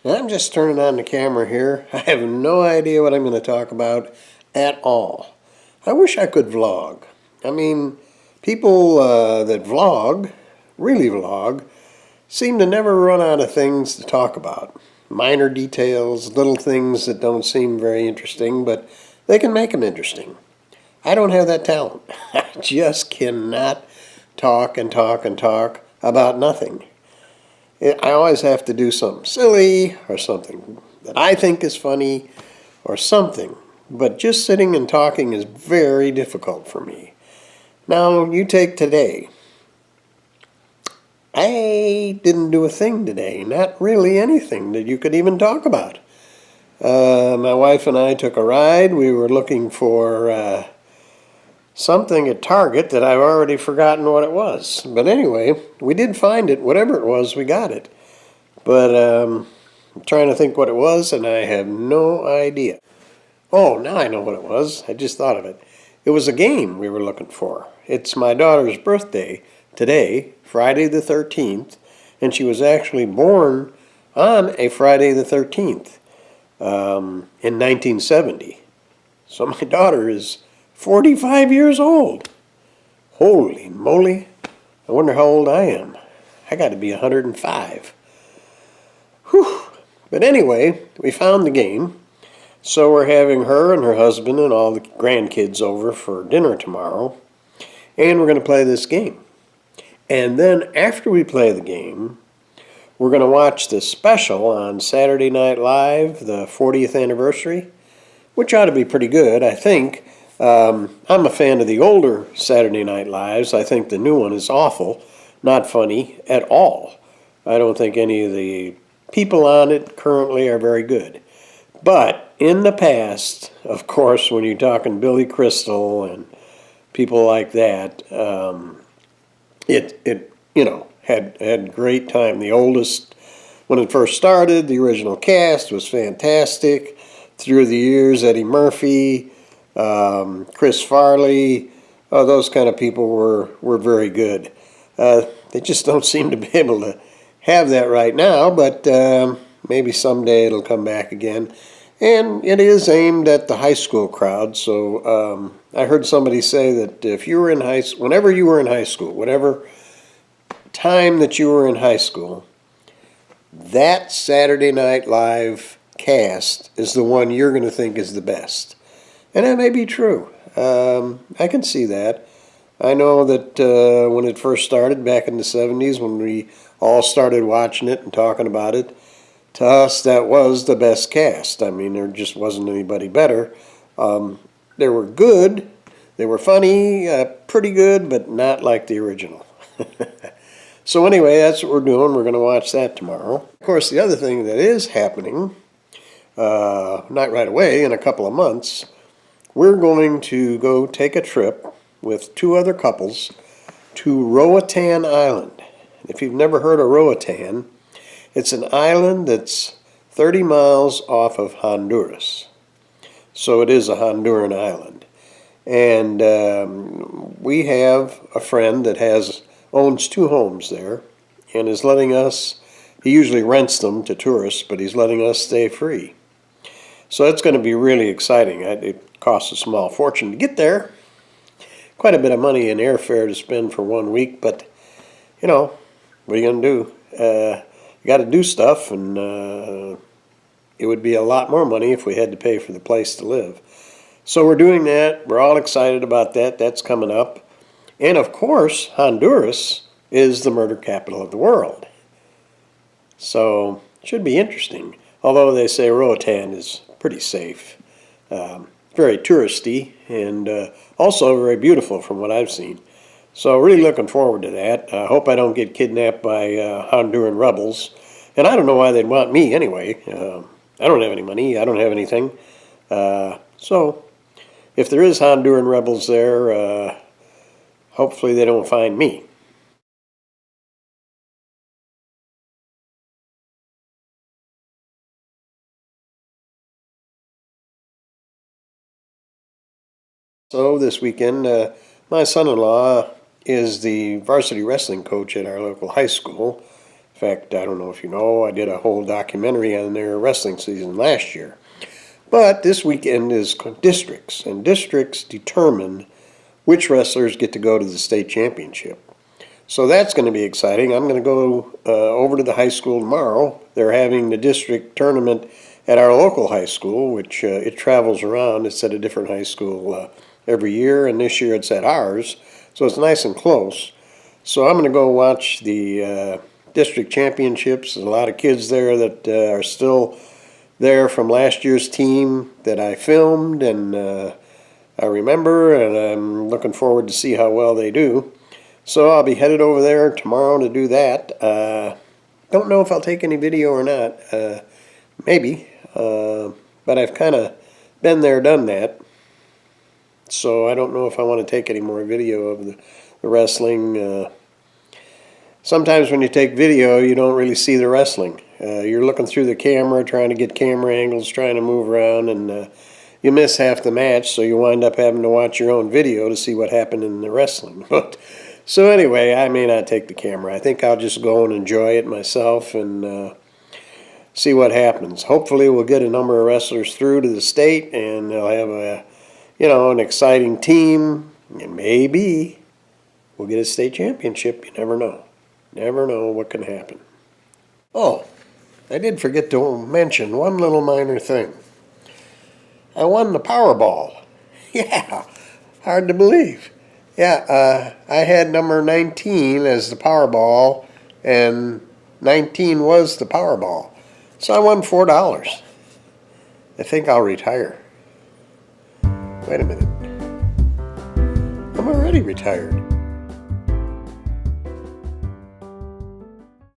I'm just turning on the camera here. I have no idea what I'm going to talk about at all. I wish I could vlog. I mean, people that vlog, really vlog, seem to never run out of things to talk about. Minor details, little things that don't seem very interesting, but they can make them interesting. I don't have that talent. I just cannot talk and talk and talk about nothing. I always have to do something silly or something that I think is funny or something. But just sitting and talking is very difficult for me. Now, you take today. I didn't do a thing today, not really anything that you could even talk about. My wife and I took a ride. We were looking for something at Target that I've already forgotten what it was. But anyway, we did find it. Whatever it was, we got it. But I'm trying to think what it was, and I have no idea. Oh, now I know what it was. I just thought of it. It was a game we were looking for. It's my daughter's birthday today, Friday the 13th, and she was actually born on a Friday the 13th in 1970. So my daughter is 45 years old. Holy moly. I wonder how old I am. I got to be 105. Whew. But anyway, we found the game. So we're having her and her husband and all the grandkids over for dinner tomorrow. And we're going to play this game. And then after we play the game, we're going to watch the special on Saturday Night Live, the 40th anniversary, which ought to be pretty good, I think. I'm a fan of the older Saturday Night Lives. I think the new one is awful, not funny at all. I don't think any of the people on it currently are very good. But in the past, of course, when you're talking Billy Crystal and people like that, it had great time. The oldest, when it first started, the original cast was fantastic. Through the years, Eddie Murphy, Chris Farley, those kind of people were very good. They just don't seem to be able to have that right now, but maybe someday it'll come back again. And it is aimed at the high school crowd, so I heard somebody say that if you were in whenever you were in high school, whatever time that you were in high school, that Saturday Night Live cast is the one you're going to think is the best. And that may be true. I can see that. I know that when it first started back in the 70s, when we all started watching it and talking about it, to us that was the best cast. I mean, there just wasn't anybody better. They were good. They were funny, pretty good, but not like the original. So anyway, that's what we're doing. We're going to watch that tomorrow. Of course, the other thing that is happening, not right away, in a couple of months, we're going to go take a trip with two other couples to Roatan Island. If you've never heard of Roatan, it's an island that's 30 miles off of Honduras. So it is a Honduran island. And we have a friend that owns two homes there and is letting us, he usually rents them to tourists, but he's letting us stay free. So it's going to be really exciting. It costs a small fortune to get there. Quite a bit of money in airfare to spend for 1 week, but, what are you going to do? You got to do stuff, and it would be a lot more money if we had to pay for the place to live. So we're doing that. We're all excited about that. That's coming up. And, of course, Honduras is the murder capital of the world. So it should be interesting, although they say Roatan is pretty safe. Very touristy and also very beautiful from what I've seen. So really looking forward to that. I hope I don't get kidnapped by Honduran rebels. And I don't know why they'd want me anyway. I don't have any money. I don't have anything. So if there is Honduran rebels there, hopefully they don't find me. So this weekend, my son-in-law is the varsity wrestling coach at our local high school. In fact, I don't know if you know, I did a whole documentary on their wrestling season last year. But this weekend is districts, and districts determine which wrestlers get to go to the state championship. So that's going to be exciting. I'm going to go over to the high school tomorrow. They're having the district tournament at our local high school, which it travels around. It's at a different high school every year, and this year it's at ours. So it's nice and close. So I'm going to go watch the district championships. There's a lot of kids there that are still there from last year's team that I filmed and I remember, and I'm looking forward to see how well they do. So I'll be headed over there tomorrow to do that. Don't know if I'll take any video or not. Maybe. But I've kind of been there, done that. So I don't know if I want to take any more video of the wrestling. Sometimes when you take video, you don't really see the wrestling. You're looking through the camera, trying to get camera angles, trying to move around, and you miss half the match, so you wind up having to watch your own video to see what happened in the wrestling. But so anyway, I may not take the camera. I think I'll just go and enjoy it myself and see what happens. Hopefully we'll get a number of wrestlers through to the state, and they'll have a, an exciting team, and maybe we'll get a state championship. You never know. Never know what can happen. Oh, I did forget to mention one little minor thing. I won the Powerball. Yeah, hard to believe. Yeah, I had number 19 as the Powerball, and 19 was the Powerball. So I won $4. I think I'll retire. Wait a minute. I'm already retired.